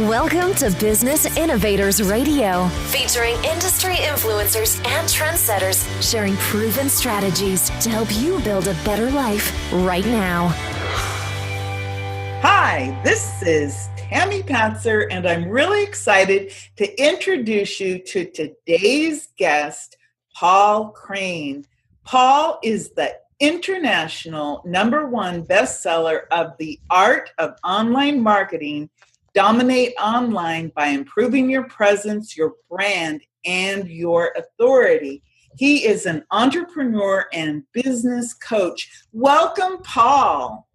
Welcome to Business Innovators Radio, featuring industry influencers and trendsetters sharing proven strategies to help you build a better life right now. Hi, this is Tamara Patzer, and I'm really excited to introduce you to today's guest, Paul Crane. Paul is the international #1 bestseller of The Art of Online Marketing. Dominate online by improving your presence, your brand, and your authority. He is an entrepreneur and business coach. Welcome, Paul.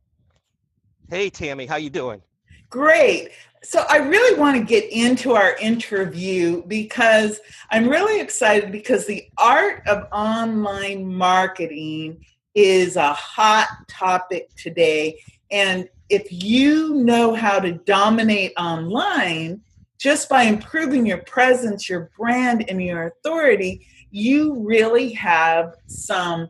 Hey, Tammy, how you doing? Great. So I really want to get into our interview because I'm really excited because the art of online marketing is a hot topic today. And if you know how to dominate online, just by improving your presence, your brand, and your authority, you really have some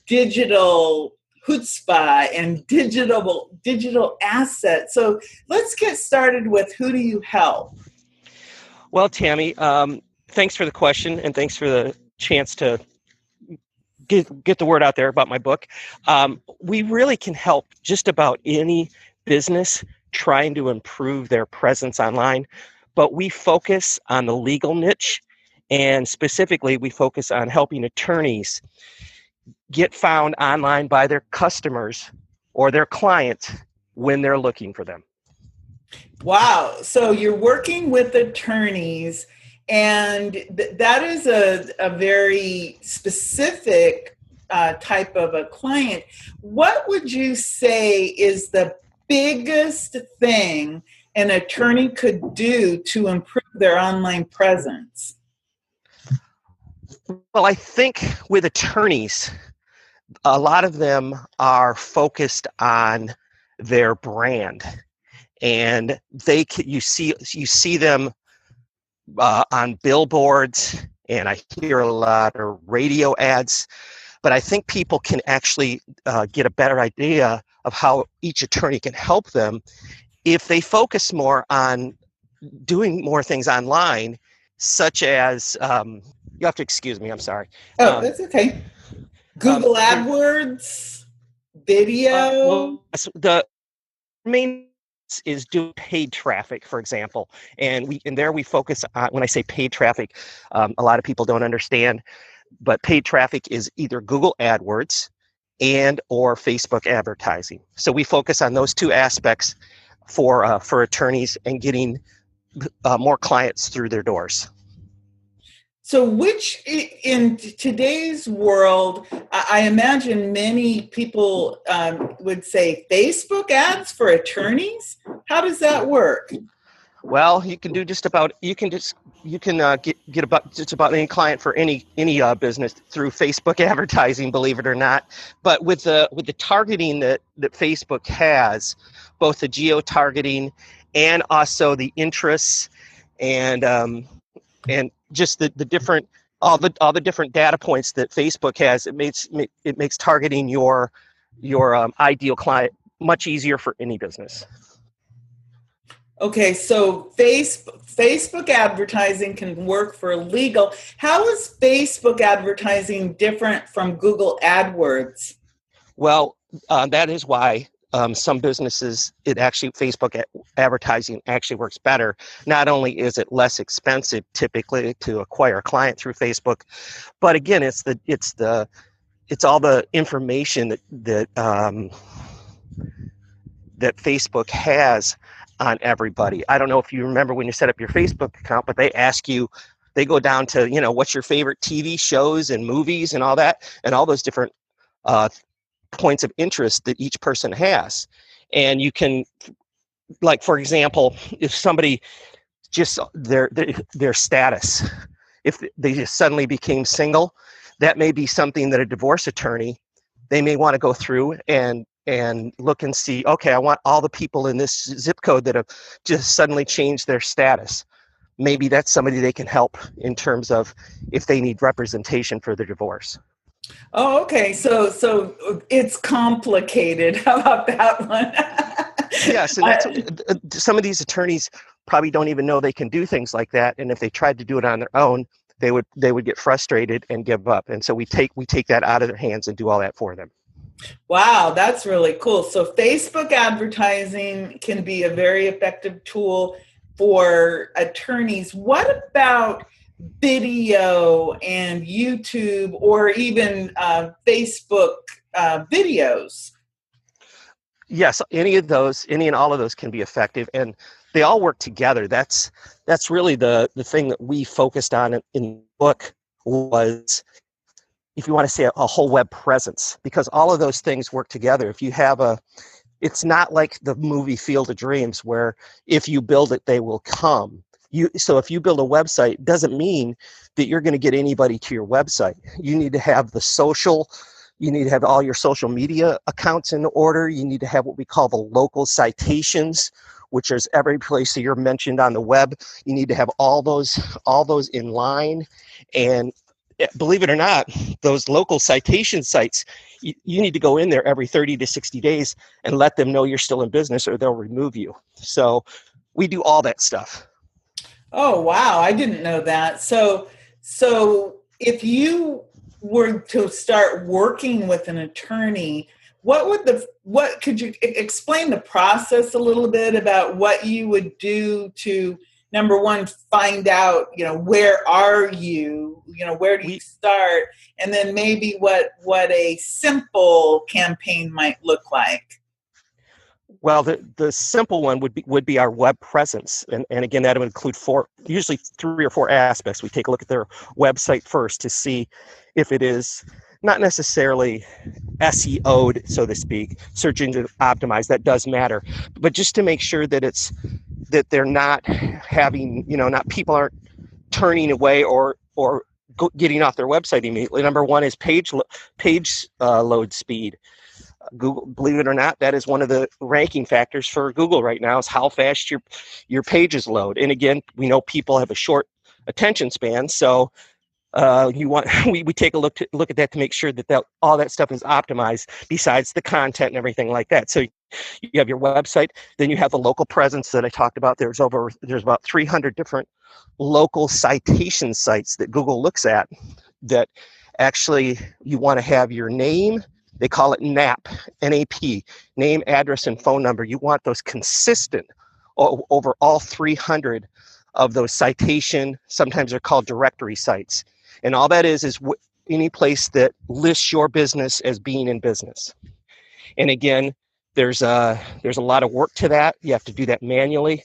digital chutzpah and digital assets. So let's get started with who do you help? Well, Tammy, thanks for the question and thanks for the chance to get the word out there about my book. We really can help just about any business trying to improve their presence online, but we focus on the legal niche, and specifically we focus on helping attorneys get found online by their customers or their clients when they're looking for them. Wow. So you're working with attorneys, and that is a very specific type of a client. What would you say is the biggest thing an attorney could do to improve their online presence? Well, I think with attorneys, a lot of them are focused on their brand, and you see them on billboards, and I hear a lot of radio ads. But I think people can actually get a better idea of how each attorney can help them if they focus more on doing more things online, such as you have to excuse me. I'm sorry. Oh, that's okay. Google AdWords, video. The main is doing paid traffic, for example, and we focus on. When I say paid traffic, a lot of people don't understand, but paid traffic is either Google AdWords and or Facebook advertising. So we focus on those two aspects for attorneys and getting more clients through their doors. So which, in today's world, I imagine many people would say Facebook ads for attorneys. How does that work? Well, you can do get about just about any client for any business through Facebook advertising, believe it or not. But with the targeting that Facebook has, both the geo targeting and also the interests and just the different all the different data points that Facebook has, it makes targeting your ideal client much easier for any business. Okay, so Facebook advertising can work for legal. How is Facebook advertising different from Google AdWords? Well, that is why some businesses, Facebook advertising actually works better. Not only is it less expensive typically to acquire a client through Facebook, but again, it's all the information that Facebook has on everybody. I don't know if you remember when you set up your Facebook account, but they go down to, what's your favorite TV shows and movies and all that, and all those different points of interest that each person has. And you can, like, for example, if somebody just their status, if they just suddenly became single, that may be something that a divorce attorney, they may want to go through and look and see, okay, I want all the people in this zip code that have just suddenly changed their status. Maybe that's somebody they can help in terms of if they need representation for their divorce. Oh, okay. So it's complicated. How about that one? Yeah, so that's some of these attorneys probably don't even know they can do things like that. And if they tried to do it on their own, they would get frustrated and give up. And so we take that out of their hands and do all that for them. Wow, that's really cool. So Facebook advertising can be a very effective tool for attorneys. What about video and YouTube or even Facebook videos? Yes, any and all of those can be effective, and they all work together. That's really the thing that we focused on in the book was, if you want to say, a whole web presence, because all of those things work together. If you have it's not like the movie Field of Dreams where if you build it, they will come. So if you build a website, doesn't mean that you're going to get anybody to your website. You need to have you need to have all your social media accounts in order. You need to have what we call the local citations, which is every place that you're mentioned on the web. You need to have all those in line. And believe it or not, those local citation sites, you need to go in there every 30 to 60 days and let them know you're still in business, or they'll remove you. So we do all that stuff. Oh, wow. I didn't know that. So if you were to start working with an attorney, what could you explain the process a little bit about what you would do to, number one, find out, where are you, where do you start? And then maybe what a simple campaign might look like. Well, the simple one would be our web presence. And again, that would include usually 3 or 4 aspects. We take a look at their website first to see if it is not necessarily SEO'd, so to speak, search engine optimized. That does matter. But just to make sure that they're not having, not people aren't turning away or getting off their website immediately. Number one is page load speed. Google, believe it or not, that is one of the ranking factors for Google right now, is how fast your pages load. And again, we know people have a short attention span, so we take a look at that to make sure that all that stuff is optimized, besides the content and everything like that. So you have your website, then you have the local presence that I talked about. There's about 300 different local citation sites that Google looks at, that actually you want to have your name. They call it NAP, N-A-P, name, address, and phone number. You want those consistent over all 300 of those citation, sometimes they're called directory sites. And all that is any place that lists your business as being in business. And again, there's a lot of work to that. You have to do that manually.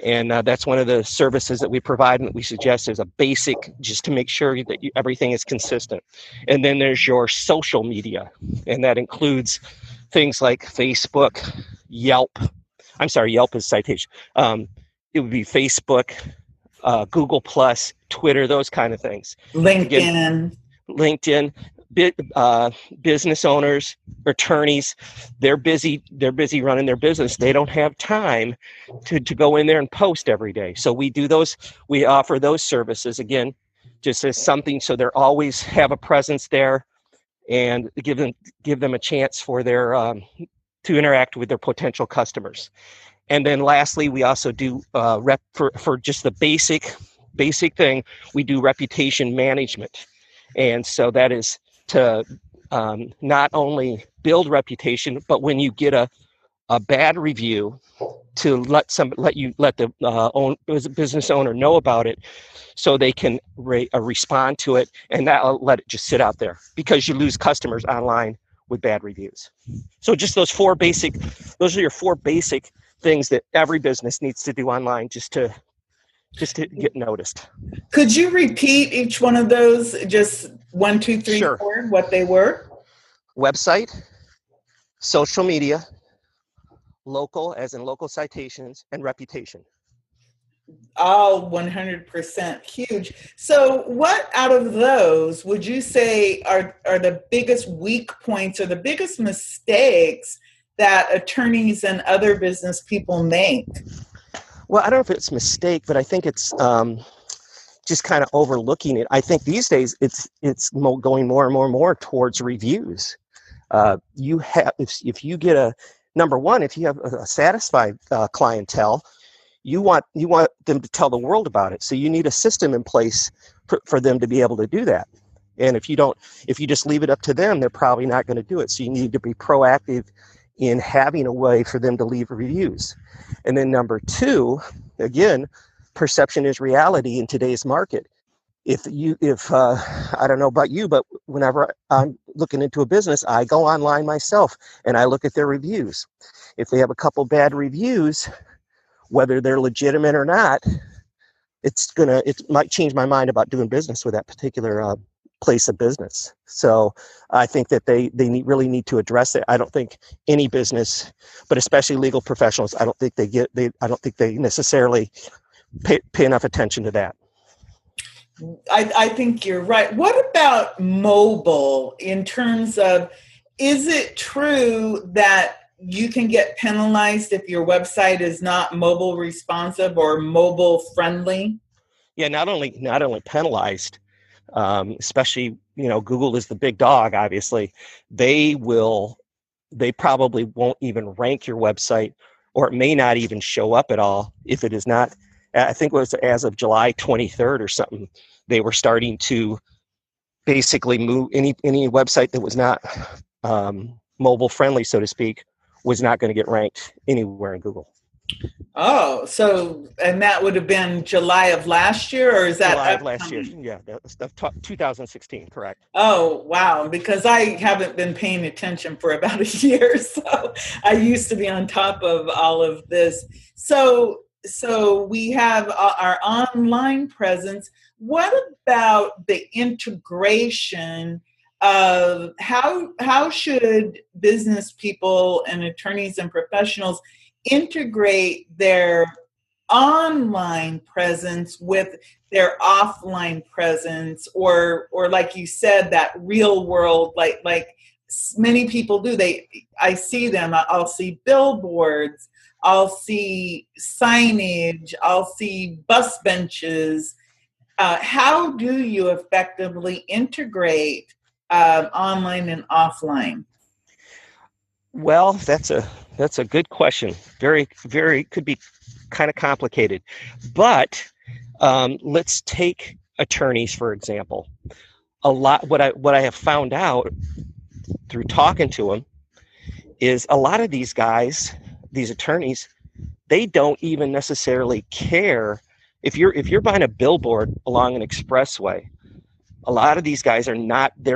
And that's one of the services that we provide and that we suggest as a basic, just to make sure that everything is consistent. And then there's your social media, and that includes things like Facebook, Yelp. I'm sorry, Yelp is citation. It would be Facebook, Google Plus, Twitter, those kind of things. LinkedIn. LinkedIn. Business owners, attorneys, they're busy running their business. They don't have time to go in there and post every day. So we offer those services, again, just as something, so they're always have a presence there, and give them a chance for their to interact with their potential customers. And then lastly, we also do for just the basic thing, we do reputation management. And so that is to not only build reputation, but when you get a bad review, to let the business owner know about it, so they can respond to it, and not let it just sit out there, because you lose customers online with bad reviews. So just those are your 4 basic things that every business needs to do online just to get noticed. Could you repeat each one of those, just 1, 2, 3, Sure. 4, what they were? Website, social media, local, as in local citations, and reputation. All 100% huge. So what out of those would you say are the biggest weak points or the biggest mistakes that attorneys and other business people make? Well, I don't know if it's a mistake, but I think it's just kind of overlooking it. I think these days it's going more and more towards reviews. If you get number one, if you have a satisfied clientele, you want them to tell the world about it. So you need a system in place for them to be able to do that. And if you just leave it up to them, they're probably not going to do it. So you need to be proactive in having a way for them to leave reviews. And then number two, again, perception is reality in today's market. If I don't know about you, but whenever I'm looking into a business, I go online myself and I look at their reviews. If they have a couple bad reviews, whether they're legitimate or not, it might change my mind about doing business with that particular place of business. So I think that they really need to address it. I don't think any business, but especially legal professionals, I don't think they necessarily pay enough attention to that. I think you're right. What about mobile in terms of, is it true that you can get penalized if your website is not mobile responsive or mobile friendly? Yeah, not only penalized, especially, Google is the big dog, obviously. They probably won't even rank your website, or it may not even show up at all if it is not. I think it was as of July 23rd or something, they were starting to basically move any website that was not mobile friendly, so to speak, was not going to get ranked anywhere in Google. Oh, and that would have been July of last year, or is that July of last year? Yeah, that's 2016, correct. Oh, wow, because I haven't been paying attention for about a year, so I used to be on top of all of this. So we have our online presence. What about the integration of how should business people and attorneys and professionals integrate their online presence with their offline presence, or like you said, that real world, like many people do. I see them. I'll see billboards, I'll see signage, I'll see bus benches. How do you effectively integrate online and offline? Well, that's a good question. Very, very could be kind of complicated, but let's take attorneys for example. What I have found out through talking to them is a lot of these guys, these attorneys, they don't even necessarily care if you're buying a billboard along an expressway. A lot of these guys they're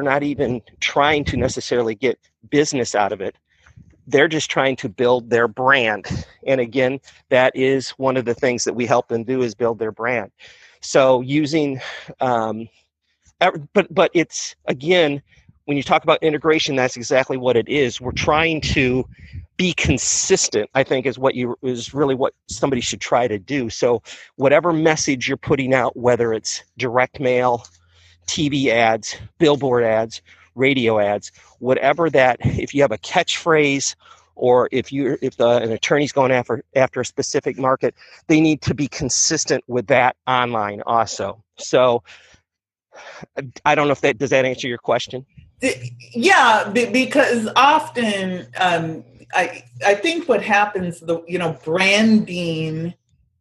not even trying to necessarily get business out of it. They're just trying to build their brand. And again, that is one of the things that we help them do, is build their brand. So using, but it's, again, when you talk about integration, that's exactly what it is. We're trying to be consistent, I think, is really what somebody should try to do. So whatever message you're putting out, whether it's direct mail, TV ads, billboard ads, radio ads, whatever that, if you have a catchphrase, or if an attorney's going after a specific market, they need to be consistent with that online also. So I don't know if does that answer your question? Yeah, because often I think what happens, branding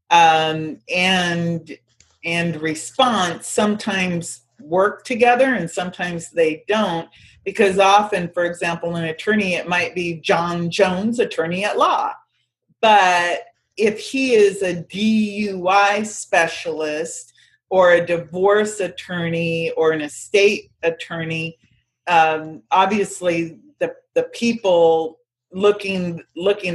and response sometimes work together and sometimes they don't, because often, for example, an attorney, it might be John Jones, attorney at law, but if he is a DUI specialist or a divorce attorney or an estate attorney, obviously the people looking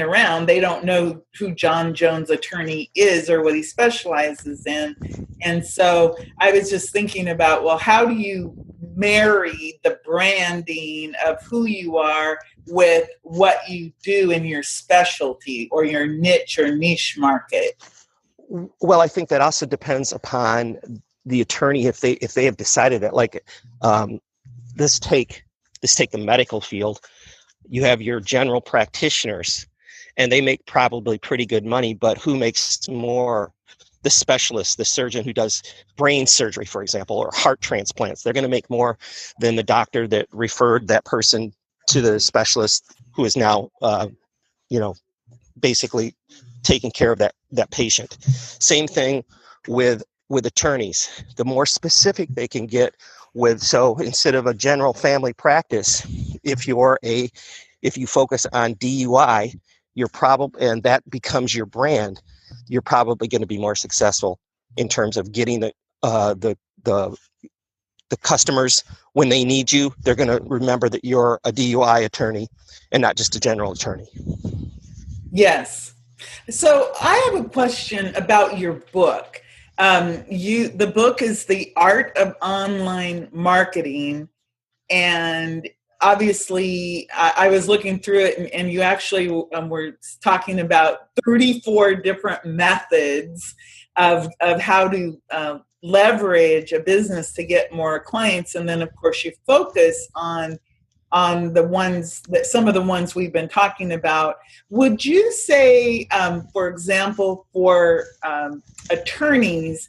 around, they don't know who John Jones attorney is or what he specializes in. And so I was just thinking about, well, how do you marry the branding of who you are with what you do in your specialty or your niche or niche market? Well, I think that also depends upon the attorney, if they have decided that, like, let's take the medical field. You have your general practitioners, and they make probably pretty good money, but who makes more? The specialist, the surgeon who does brain surgery, for example, or heart transplants. They're going to make more than the doctor that referred that person to the specialist, who is now, basically taking care of that patient. Same thing with attorneys. The more specific they can get with, so instead of a general family practice, if you focus on DUI, and that becomes your brand, you're probably going to be more successful in terms of getting the customers when they need you. They're going to remember that you're a DUI attorney and not just a general attorney. Yes. So I have a question about your book. The book is The Art of Online Marketing, and obviously I was looking through it, and you actually were talking about 34 different methods of how to leverage a business to get more clients, and then of course you focus on the ones that some of the ones we've been talking about. Would you say, for example, for attorneys,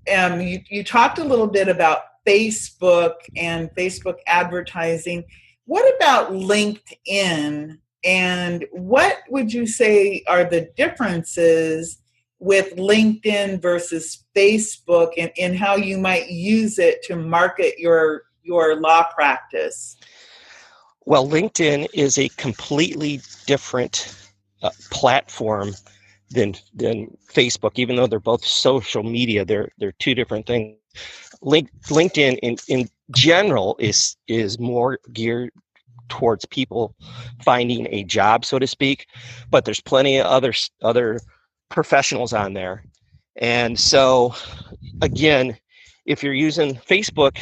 you talked a little bit about Facebook and Facebook advertising. What about LinkedIn? And what would you say are the differences with LinkedIn versus Facebook, and how you might use it to market your law practice? Well, LinkedIn is a completely different platform than Facebook. Even though they're both social media, they're two different things. LinkedIn in general is more geared towards people finding a job, so to speak, but there's plenty of other professionals on there. And so again, if you're using Facebook,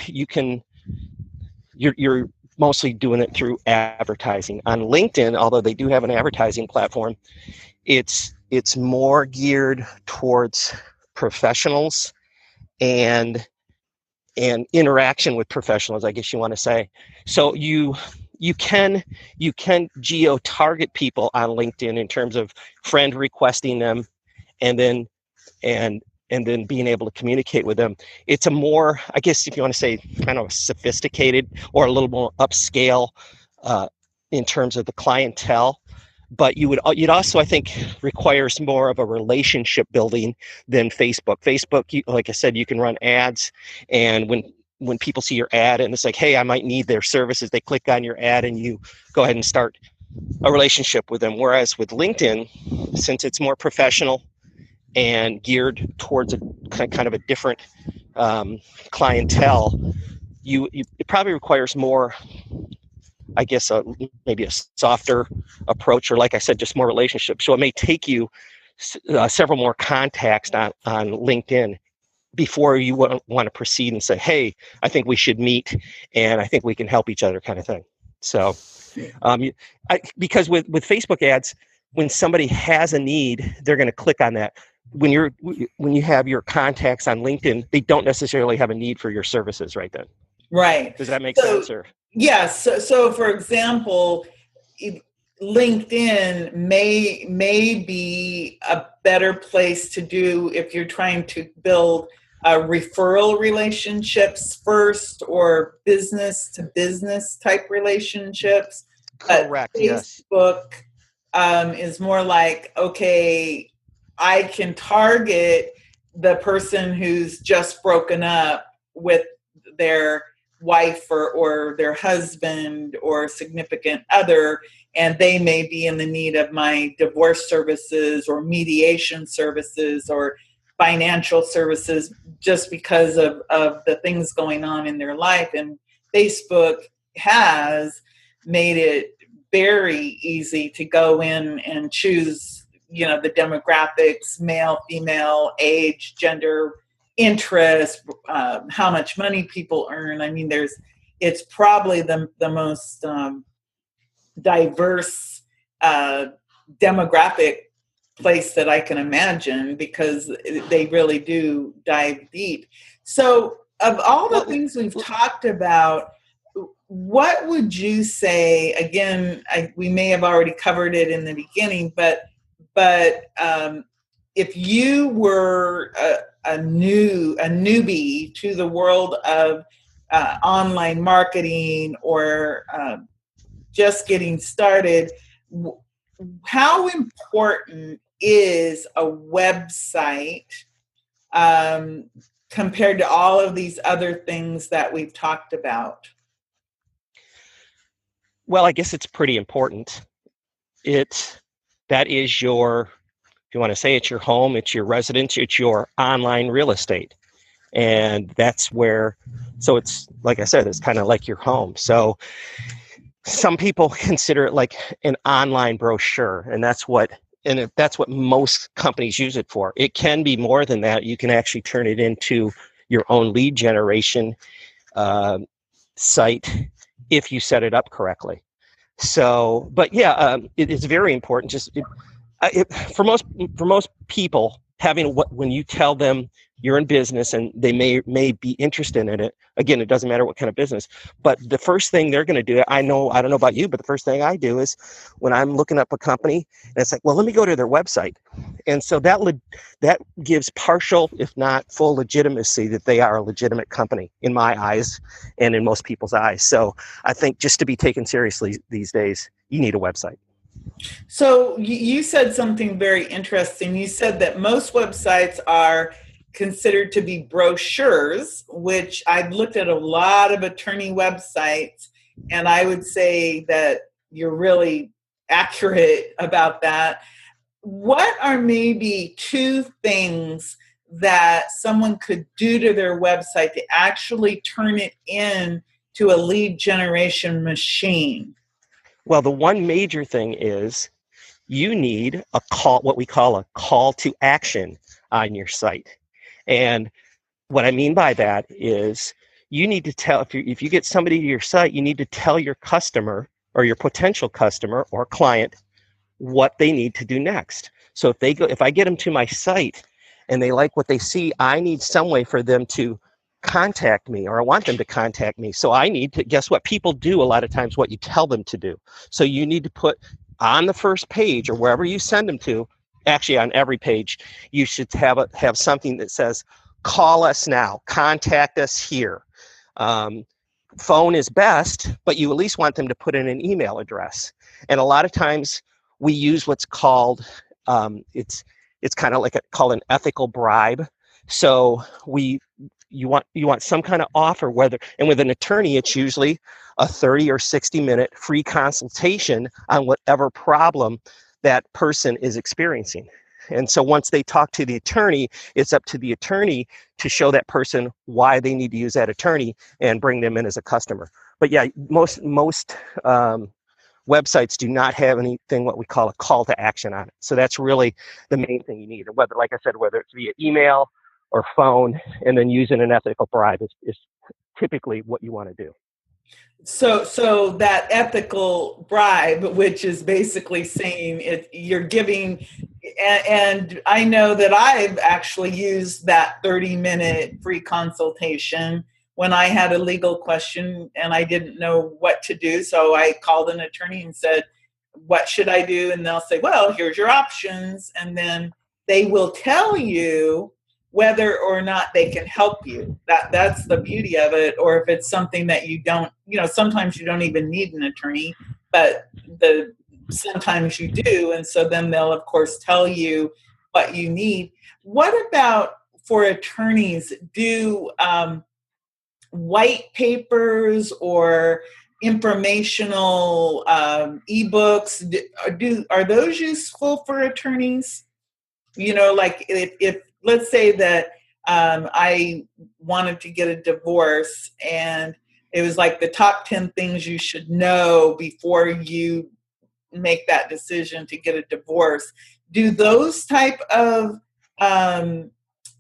you're mostly doing it through advertising. On LinkedIn, although they do have an advertising platform, it's more geared towards professionals and interaction with professionals, I guess you want to say. So you can geo-target people on LinkedIn in terms of friend requesting them, and then being able to communicate with them. It's a more, I guess, if you want to say, kind of sophisticated or a little more upscale in terms of the clientele. But you'd also, I think, requires more of a relationship building than Facebook. Facebook, like I said, you can run ads, and when people see your ad and it's like, hey, I might need their services, they click on your ad and you go ahead and start a relationship with them. Whereas with LinkedIn, since it's more professional and geared towards a kind of a different clientele, it probably requires more, I guess, maybe a softer approach, or like I said, just more relationships. So it may take you several more contacts on LinkedIn before you want to proceed and say, hey, I think we should meet and I think we can help each other, kind of thing. So because with Facebook ads, when somebody has a need, they're going to click on that. When you have your contacts on LinkedIn, they don't necessarily have a need for your services right then. Right. Does that make sense? Or yes. So for example, LinkedIn may be a better place to do if you're trying to build referral relationships first, or business to business type relationships. Correct. Facebook is more like, okay, I can target the person who's just broken up with their wife or their husband or significant other, and they may be in the need of my divorce services or mediation services or financial services just because of the things going on in their life. And Facebook has made it very easy to go in and choose, the demographics: male, female, age, gender, interest, how much money people earn. I mean, it's probably the most diverse demographic place that I can imagine, because they really do dive deep. So of all the things we've talked about, what would you say, again, we may have already covered it in the beginning, but if you were a newbie to the world of online marketing, or just getting started, how important is a website compared to all of these other things that we've talked about? Well, I guess it's pretty important. That is your, if you want to say it's your home, it's your residence, it's your online real estate. And that's where, so it's, like I said, it's kind of like your home. So some people consider it like an online brochure, and that's what most companies use it for. It can be more than that. You can actually turn it into your own lead generation site if you set it up correctly. So, but yeah, it is very important. For most people, having when you tell them you're in business and they may be interested in it. Again, it doesn't matter what kind of business, but the first thing they're going to do, I don't know about you, but the first thing I do is when I'm looking up a company, and it's like, well, let me go to their website, and so that gives partial, if not full, legitimacy that they are a legitimate company in my eyes and in most people's eyes. So I think just to be taken seriously these days, you need a website. So you said something very interesting. You said that most websites are considered to be brochures, which I've looked at a lot of attorney websites, and I would say that you're really accurate about that. What are maybe two things that someone could do to their website to actually turn it in to a lead generation machine? Well, the one major thing is you need what we call a call to action on your site. And what I mean by that is you need to tell, if you get somebody to your site, you need to tell your customer or your potential customer or client what they need to do next. So if I get them to my site and they like what they see, I need some way for them to contact me, or I want them to contact me. So I need to, guess what? People do a lot of times what you tell them to do. So you need to put on the first page or wherever you send them to, actually on every page, you should have something that says, call us now, contact us here. Phone is best, but you at least want them to put in an email address. And a lot of times we use what's called, it's kind of like called an ethical bribe. So you want some kind of offer, and with an attorney, it's usually a 30 or 60-minute free consultation on whatever problem that person is experiencing. And so once they talk to the attorney, it's up to the attorney to show that person why they need to use that attorney and bring them in as a customer. But yeah, most websites do not have anything what we call a call to action on it. So that's really the main thing you need. Whether, like I said, whether it's via email or phone, and then using an ethical bribe is typically what you want to do. So that ethical bribe, which is basically saying you're giving, and I know that I've actually used that 30-minute free consultation when I had a legal question and I didn't know what to do. So I called an attorney and said, what should I do? And they'll say, well, here's your options. And then they will tell you whether or not they can help you. That's the beauty of it. Or if it's something that you don't, sometimes you don't even need an attorney, but sometimes you do. And so then they'll, of course, tell you what you need. What about for attorneys? Do white papers or informational ebooks, are those useful for attorneys? Like if let's say that I wanted to get a divorce and it was like the top 10 things you should know before you make that decision to get a divorce. Do those type of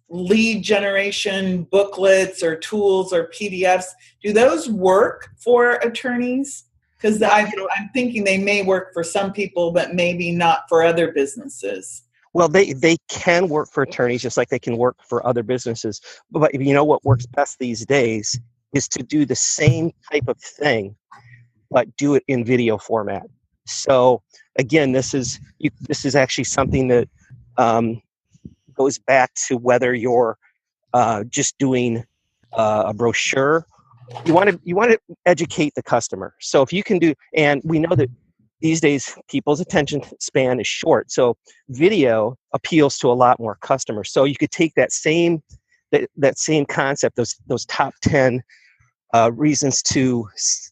lead generation booklets or tools or PDFs, do those work for attorneys? Because I'm thinking they may work for some people, but maybe not for other businesses. Well, they can work for attorneys just like they can work for other businesses. But what works best these days is to do the same type of thing, but do it in video format. So again, this is actually something that goes back to whether you're just doing a brochure. You want to educate the customer. So if you can do, and we know that these days people's attention span is short. So video appeals to a lot more customers. So you could take that same concept, those top 10 reasons to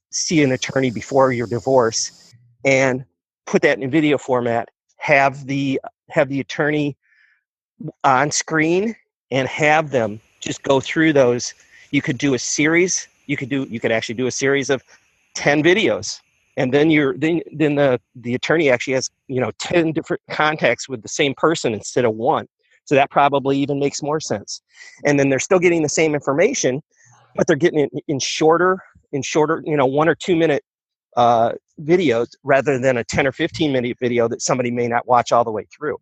see an attorney before your divorce, and put that in video format. Have the attorney on screen and have them just go through those. You could do a series. You could actually do a series of 10 videos, and then the attorney actually has 10 different contacts with the same person instead of one. So that probably even makes more sense. And then they're still getting the same information, but they're getting it in shorter, 1 or 2 minute videos rather than a 10 or 15 minute video that somebody may not watch all the way through.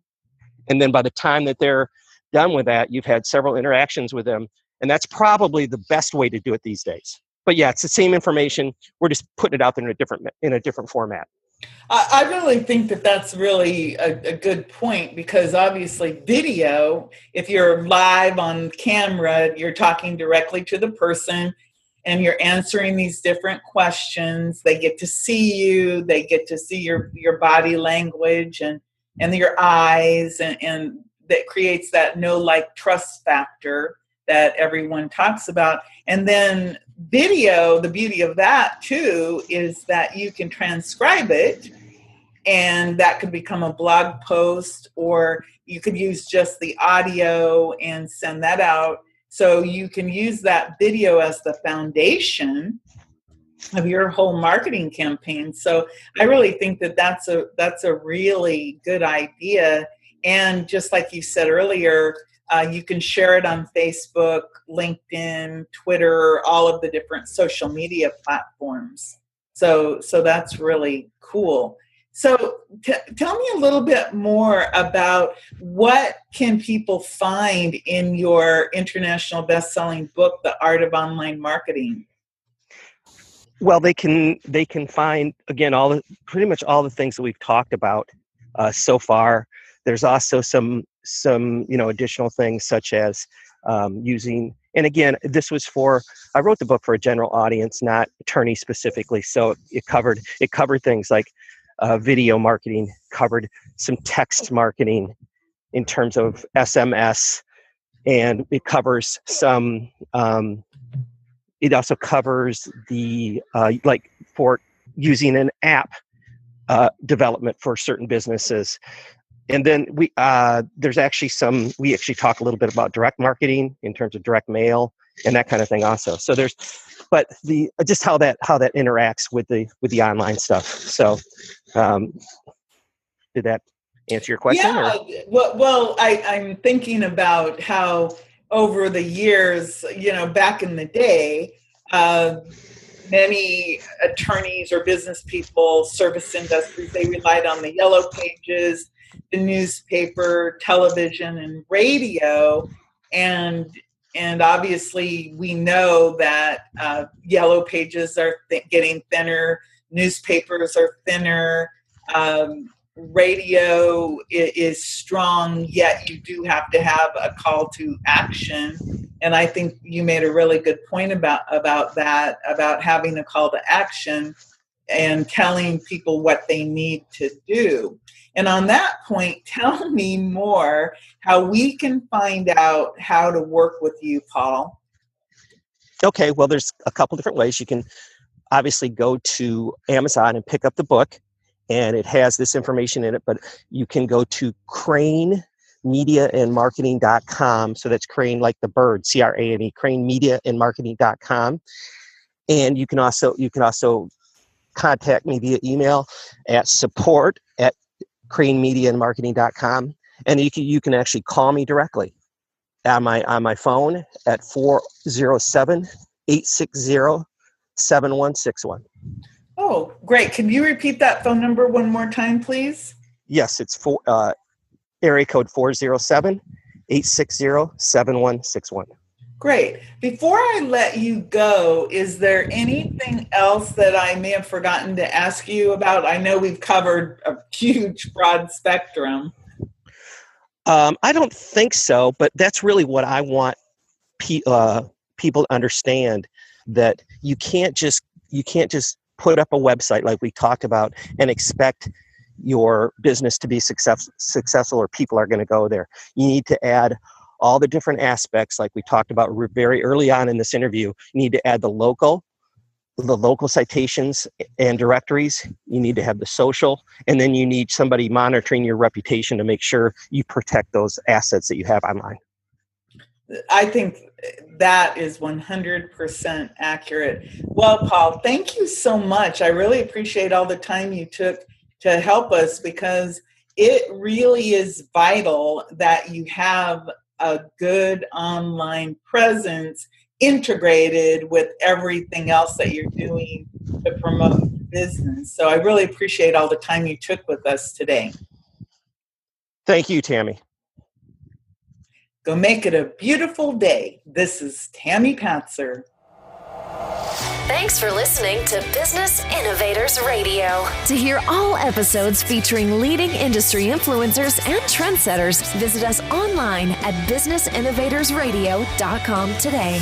And then by the time that they're done with that, you've had several interactions with them. And that's probably the best way to do it these days. But yeah, it's the same information. We're just putting it out there in a different format. I really think that that's really a good point, because obviously video, if you're live on camera, you're talking directly to the person and you're answering these different questions. They get to see you, they get to see your body language and your eyes, and that creates that know, like, trust factor that everyone talks about. And then video, the beauty of that too is that you can transcribe it, and that could become a blog post, or you could use just the audio and send that out. So you can use that video as the foundation of your whole marketing campaign. So I really think that that's a really good idea. And just like you said earlier, you can share it on Facebook, LinkedIn, Twitter, all of the different social media platforms. So that's really cool. So tell me a little bit more about what can people find in your international best-selling book, The Art of Online Marketing? Well, they can find, again, pretty much all the things that we've talked about so far. There's also some additional things, such as using, and again, I wrote the book for a general audience, not attorneys specifically. So it covered things like video marketing, covered some text marketing in terms of SMS, and it covers some. It also covers the for using an app development for certain businesses. And then we actually talk a little bit about direct marketing in terms of direct mail and that kind of thing also. So just how that interacts with the online stuff. So did that answer your question? Yeah. Well, I'm thinking about how over the years, back in the day, many attorneys or business people, service industries, they relied on the yellow pages, the newspaper, television, and radio. And obviously we know that yellow pages are getting thinner, newspapers are thinner, radio is strong, yet you do have to have a call to action. And I think you made a really good point about that, about having a call to action and telling people what they need to do. And on that point, tell me more how we can find out how to work with you, Paul. Okay, well, there's a couple different ways. You can obviously go to Amazon and pick up the book, and it has this information in it, but you can go to cranemediaandmarketing.com. So that's Crane like the bird, CRANE, cranemediaandmarketing.com. And you can also contact me via email at support@cranemediaandmarketing.com. And you can actually call me directly on my phone at 407-860-7161. Oh, great. Can you repeat that phone number one more time, please? Yes, it's area code 407-860-7161. Great. Before I let you go, is there anything else that I may have forgotten to ask you about? I know we've covered a huge, broad spectrum. I don't think so, but that's really what I want people to understand, that you can't just put up a website like we talked about and expect your business to be successful or people are going to go there. You need to add all the different aspects like we talked about very early on in this interview. You need to add the local citations and directories. You need to have the social, and then you need somebody monitoring your reputation to make sure you protect those assets that you have online. I think that is 100% accurate. Well, Paul, thank you so much. I really appreciate all the time you took to help us, because it really is vital that you have a good online presence integrated with everything else that you're doing to promote business. So I really appreciate all the time you took with us today. Thank you, Tammy. Go make it a beautiful day. This is Tammy Patzer. Thanks for listening to Business Innovators Radio. To hear all episodes featuring leading industry influencers and trendsetters, visit us online at businessinnovatorsradio.com today.